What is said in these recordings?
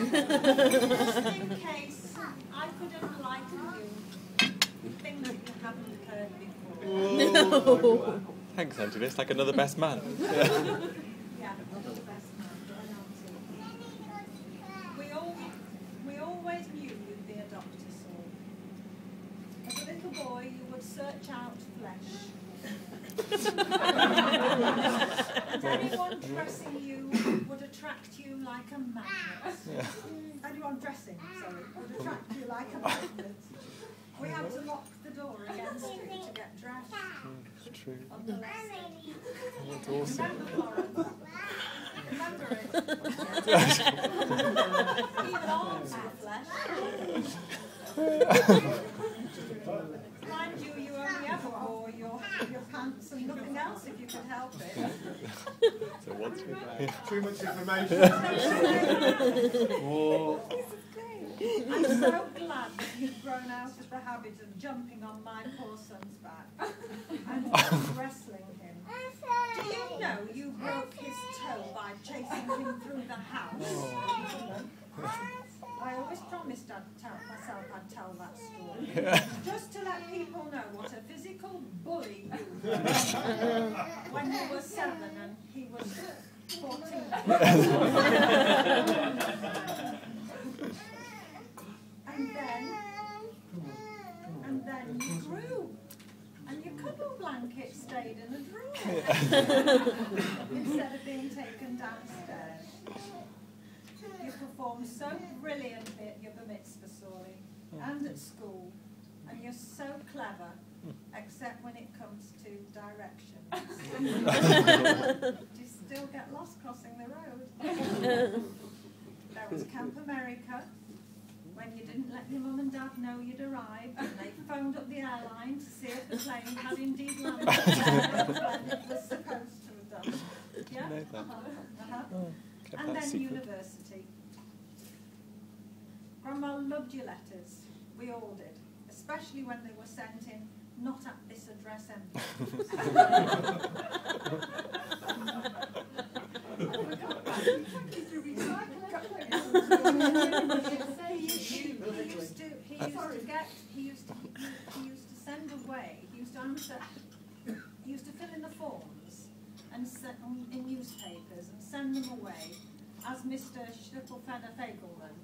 in case I could enlighten you, things that you haven't heard before. No. Thanks, Angela. It's like another best man. Yeah, another best man. We always knew you'd be a doctor, Saul. As a little boy, you would search out flesh. And anyone dressing you would attract you like a magnet. Anyone dressing, sorry, would attract you like a magnet. We had to lock the door against you to get dressed. It's true. On the left. That's awesome. Remember it? Even arms were flesh. Mind you, you only ever wore your pants and nothing else if you could help it. So what's with that? Too much information. I'm so glad that you've grown out of the habit of jumping on my poor son's back and wrestling him. Do you know you broke his toe by chasing him through the house? I always promised myself I'd tell that story, just to let people know what a physical bully you were when you were 7 and he was 14. And then you grew, and your cuddle blanket stayed in a drawer instead of being taken downstairs. You performed so brilliantly at your bar mitzvah, Sori, and at school, and you're so clever, except when it comes to directions. Do you still get lost crossing the road? There was Camp America, when you didn't let your mum and dad know you'd arrived, and they phoned up the airline to see if the plane had indeed landed when it was supposed to have done. Yeah? And then university. Grandma loved your letters. We all did, especially when they were sent in not at this address envelopes. He used to send away, he used to fill in the forms and in newspapers and send them away as Mr. Schlüpfelfeder Fagelman.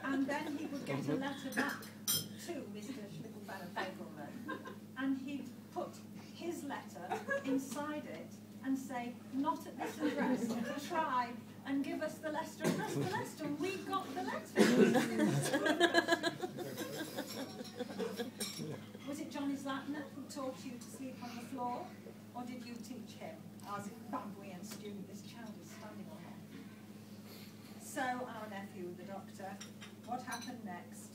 And then he would get a letter back to Mr. Schlüpfelfeder Fagelman, and he'd put his letter inside it and say, not at this address, try and give us the Leicester address to Leicester, and we got the letter. Was it Johnny Zlatner who taught you to sleep on the floor, or did you teach him? As a Bangwean student, this child is standing on it. So, our nephew, the doctor, what happened next?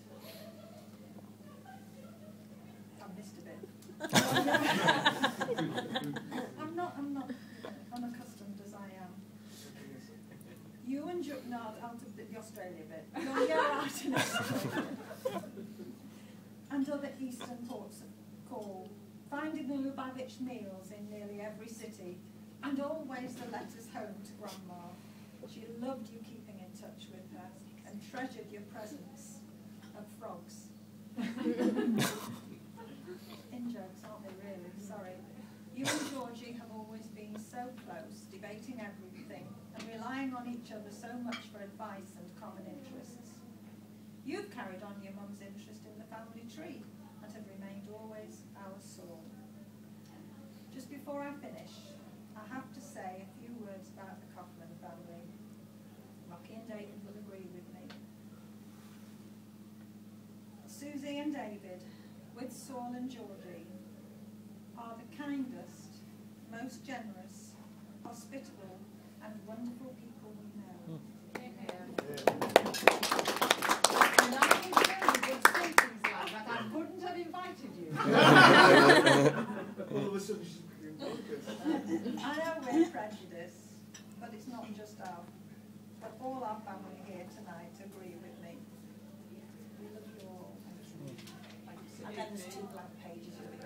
I missed a bit. I'm not unaccustomed as I am. You and I'll do the Australia bit. You're out in Australia. And other eastern ports of call, finding the Lubavitch meals in nearly every city, and always the letters home to Grandma. She loved you keeping in touch with her, and treasured your presence of frogs. In jokes, aren't they really? Sorry. You and Georgie have always been so close, debating everything, and relying on each other so much for advice and common interests. You've carried on your mum's interest in the family tree, and have remained always our sword. Just before I finish, I have to say a few words about the Kaufman family. Rocky and David will agree with me. Susie and David, with Saul and Georgie, are the kindest, most generous, hospitable, and wonderful people we know. And I can tell you would say things like that. I couldn't have invited you. All of a sudden she's becoming focused. I know we're prejudiced, but it's not just but all our family here tonight agree with me. We love you all. And then there's 2 blank pages of it.